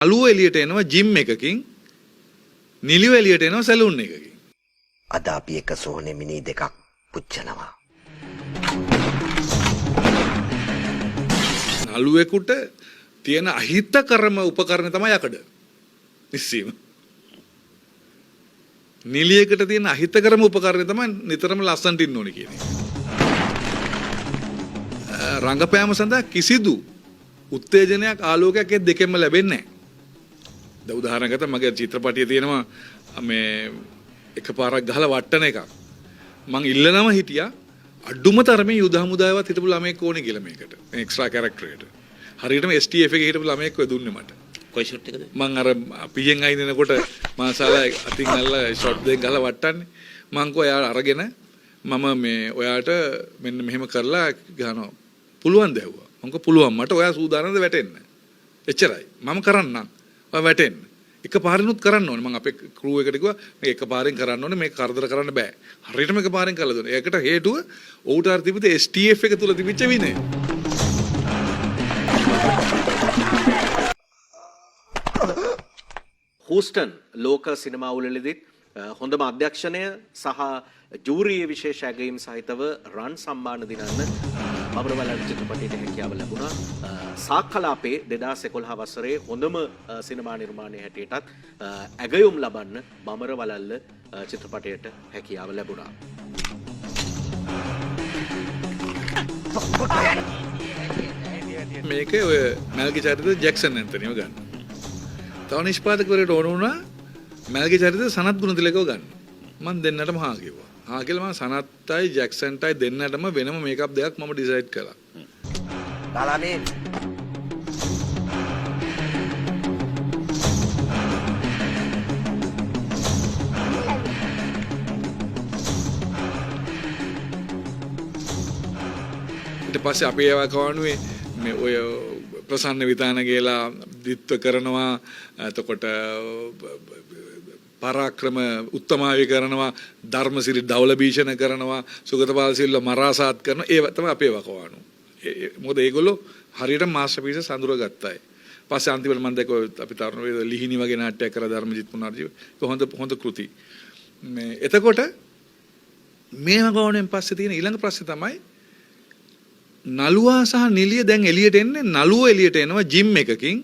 අලුව එළියට එනවා ජිම් එකකින් නිලිව එළියට එනවා සැලූන් එකකින්. අද අපි එක සෝනේ මිනි දෙකක් පුච්චනවා. නළුවෙකුට තියෙන අහිතකරම උපකරණ තමයි යකඩ. නිස්සීම. නිලියකට තියෙන අහිතකරම උපකරණ තමයි නිතරම ලස්සනට ඉන්න ඕනේ කියන්නේ. රංගපෑම සඳහා කිසිදු උත්තේජනයක් ආලෝකයක් ඒ දෙකෙන්ම ලැබෙන්නේ නැහැ. දැන් උදාහරණයකට මගේ චිත්‍රපටියේ තියෙනවා මේ එකපාරක් ගහලා වට්ටන එකක්. මං ඉල්ලනම හිටියා අඩුම තරමේ යුද හමුදායවත් හිටපු ළමෙක් ඕනේ කියලා මේකට. මේ එක්ස්ට්‍රා කැරක්ටර් එකට. හරියටම STF එකේ හිටපු ළමෙක් ඔය දුන්නේ මට. කොයි ෂොට් එකද? මං අර පියෙන් අයින් වෙනකොට මාසාලා අතින් අල්ල ෂොට් දෙක ගහලා වට්ටන්නේ. මං කෝ එයා අරගෙන මම මේ ඔයාට මෙන්න මෙහෙම කරලා ගහනවා. පුළුවන් දැව්වා. මං කෝ පුළුවන් මට ඔයා සූදානම්ද වැටෙන්න. එච්චරයි. මම කරන්නම්. ඔයා වැටෙන්න. එකපාරිනුත් කරන්න ඕනේ. මම අපේ ක්‍රූ එකට කිව්වා මේක එකපාරෙන් කරන්න ඕනේ. මේක කරදර කරන්න බෑ. හරියටම එකපාරෙන් කරලා දුන්නා. ඒකට හේතුව ඔහුට අර තිබිච්ච STF එක තුල තිබිච්ච විනය. හූස්ටන් ලෝක සිනමා උළෙලෙදිත් හොඳම අධ්‍යක්ෂණය සහ ජූරියේ විශේෂ ඇගයීම් සහිතව රන් සම්මාන දිනන්න බබරවල චිත්‍රපටයට හැකියාව ලැබුණා. සාක්කලාපේ 2011 වසරේ හොඳම සිනමා නිර්මාණය හැටියටත් ඇගයුම් ලබන්න බමරවලල්ල චිත්‍රපටයට හැකියාව ලැබුණා. මේකේ ඔය මැල්ගේ චරිතය ජැක්සන් ඇන්තනිව ගන්න. තව නිෂ්පාදකවරයෙකුට ඕන වුණා මැල්ගේ චරිතය සනත් ගුණතිලකව ගන්න. මම දෙන්නටම හා කිව්වා. හා කියලා මම සනත්ටයි ජැක්සන්ටයි දෙන්නටම වෙනම මේකප් දෙකක් මම ඩිසයිඩ් කළා. තාලානේ ඊට පස්සේ අපේ ඒවා කවණුවේ මේ ඔය ප්‍රසන්න විතාන කියලා දිත්ව කරනවා. එතකොට පරාක්‍රම උත්තමාවි කරනවා, ධර්මසිරි දවල භීෂණ කරනවා, සුගතපාල සිල්ල මරාසාත් කරනවා. ඒ තමයි අපේ වකවානු. මොකද ඒගොල්ලෝ හරියට මාස්ටර්පීස් අඳුර ගත්තා. පස්සේ අන්තිමට මම දැක්ක අපි තරුණ වේද ලිහිණි වගේ නාට්‍යයක් කරලා ධර්මජිත් පුණාර්ජී හොඳ කෘති. මේ එතකොට මේ වකවානුවෙන් පස්සේ තියෙන ඊළඟ ප්‍රශ්නේ තමයි නළුවා සහ නිලිය දැන් එළියට එන්නේ. නළුව එළියට එනවා ජිම් එකකින්,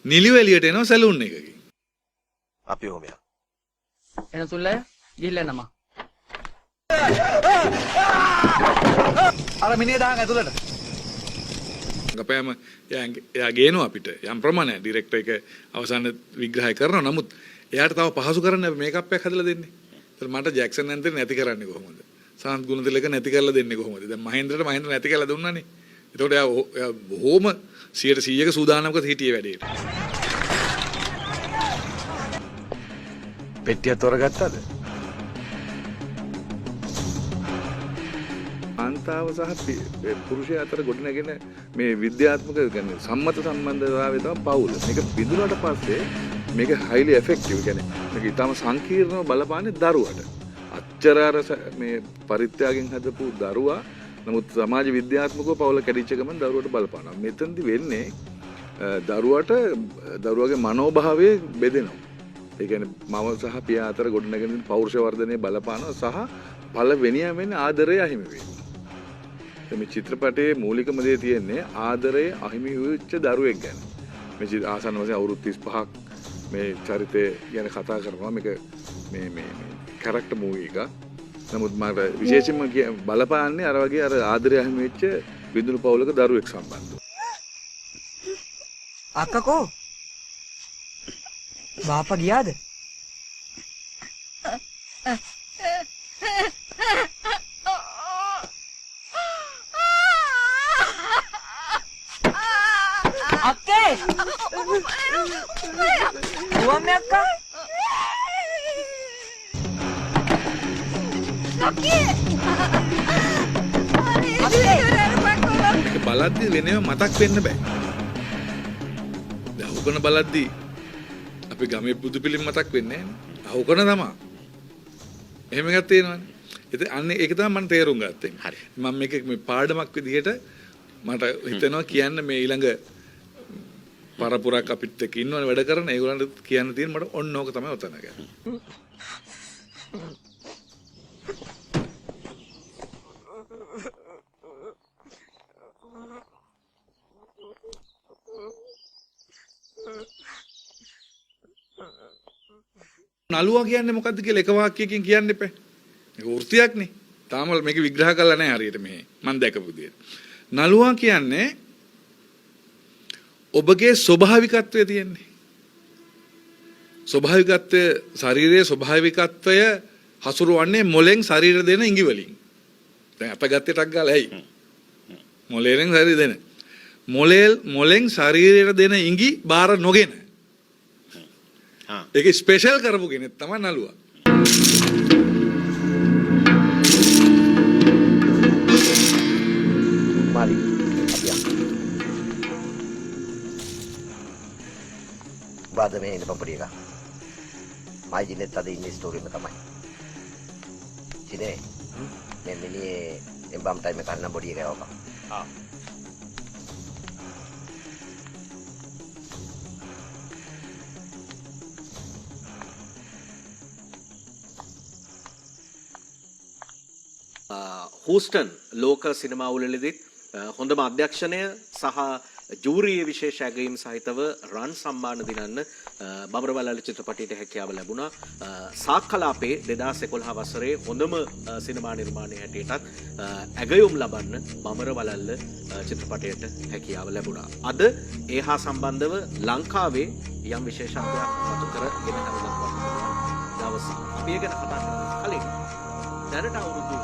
නිලිය එළියට එනවා සැලූන් එකකින්. අපි ඕමයා එන සුල්ලය ගිහිල්ලා නම අර මිනිහ දාන් ඇතුළට ගපෑම එයා ගේනවා අපිට යම් ප්‍රමාණයක් ඩිරෙක්ටර් එක අවසාන විග්‍රහය කරනවා. නමුත් එයාට තව පහසු කරන්න මේකප් එකක් හදලා දෙන්නේ. ඒත් මට ජැක්සන් ඇන්තනි නැති කරන්නේ කොහොමද? සාන්ත් ගුණතිලක නැති කරලා දෙන්නේ කොහොමද? දැන් මහේන්ද්‍රට මහේන්ද්‍ර නැති කරලා දුන්නානේ. ඒතකොට එයා බොහොම 100%ක සූදානම්ක හිටියේ වැඩේට. පෙට්ටිය තොරගත්තද? කාන්තාව සහ පුරුෂයා අතර ගොඩනැගෙන මේ විද්‍යාත්මක කියන්නේ සම්මත සම්බන්ධතාවය තමයි පවුල. මේක බිඳුනට පස්සේ මේක highly effective. කියන්නේ මේක ඊටම සංකීර්ණව බලපාන්නේ දරුවට. අච්චර අර මේ පරිත්‍යාගයෙන් හදපු දරුවා නමුත් සමාජ විද්‍යාත්මකව පවුල කැඩිච්ච ගමන් දරුවට බලපානවා. මෙතනදි වෙන්නේ දරුවගේ මනෝභාවය බෙදෙනවා. ඒ කියන්නේ මව සහ පියා අතර ගොඩනැගෙන පෞරුෂ වර්ධනයේ බලපානවා සහ පළවෙනියම වෙන්නේ ආදරය අහිමි වීම. මේ චිත්‍රපටයේ මූලිකම දේ තියෙන්නේ ආදරය අහිමි වෙච්ච දරුවෙක් ගැන. මේ ආසන්න වශයෙන් අවුරුදු 35ක් මේ චරිතය ගැන කතා කරනවා. මේක මේ කැරක්ටර් මූවි එක. නමුත් මට විශේෂයෙන්ම බලපාන්නේ අර වගේ අර ආදරය අහිමි වෙච්ච බිඳුණු පවුලක දරුවෙක් සම්බන්ධව. අක්කකෝ බාපා ගියාද? අක්කේ! දුවන්නේ අක්කා? අක්කේ! බලද්දි වෙනව මතක් වෙන්න බෑ. දැන් උකන බලද්දි අපි ගමේ බුදු පිළිම මතක් වෙන්නේ නැහැ. අහුකන තමයි. එහෙම එකක් තියෙනවනේ. ඉතින් අන්න ඒක තමයි මම තේරුම් ගත්තේ. හරි. මම මේක මේ පාඩමක් විදිහට මට හිතෙනවා කියන්න මේ ඊළඟ පරපුරක් අපිත් එක්ක ඉන්නවනේ වැඩ කරන ඒගොල්ලන්ට කියන්න තියෙන මට ඔන්න ඕක තමයි ඔතන කියන්නේ. නළුවා කියන්නේ මොකද්ද කියලා එක වාක්‍යයකින් කියන්න එපා. මේක වෘත්තියක්නේ. තාම මේක විග්‍රහ කරලා නැහැ හරියට මෙහි. මම දැකපු විදියට. නළුවා කියන්නේ ඔබගේ ස්වභාවිකත්වය තියෙන්නේ. ස්වභාවිකත්වය ශරීරයේ ස්වභාවිකත්වය හසුරුවන්නේ මොලෙන් ශරීර දෙන ඉඟි වලින්. දැන් අප ගත්තේ ටක් ගාලා ඇයි? මොලෙන් ශරීර දෙන. මොලෙන් ශරීරයට දෙන ඉඟි බාර නොගෙන. ඒක ස්පෙෂල් කරපු කෙනෙක් තමයි නළුවා. Mari, abiang. Bada may napapuri ka. May dinet tadi ini story mo tamay. Sine, may mini embam tayo may karna body kayo ka. Houston ලෝක සිනමාවලෙදිත් හොඳම අධ්‍යක්ෂණය සහ ජූරියේ විශේෂ ඇගයීම් සහිතව රන් සම්මාන දිනන්න බඹරවැල්ල චිත්‍රපටයට හැකියාව ලැබුණා. සාක්කලාපේ 2011 වසරේ හොඳම සිනමා නිර්මාණය හැටියටත් ඇගයුම් ලබන්න බඹරවැල්ල චිත්‍රපටයට හැකියාව ලැබුණා. අද ඒ හා සම්බන්ධව ලංකාවේ යම් විශේෂත්වයක් මතු කරගෙන හරිනවා. දවස් අපි ගැන කතා කරන කලින් දැනට අවුරුදු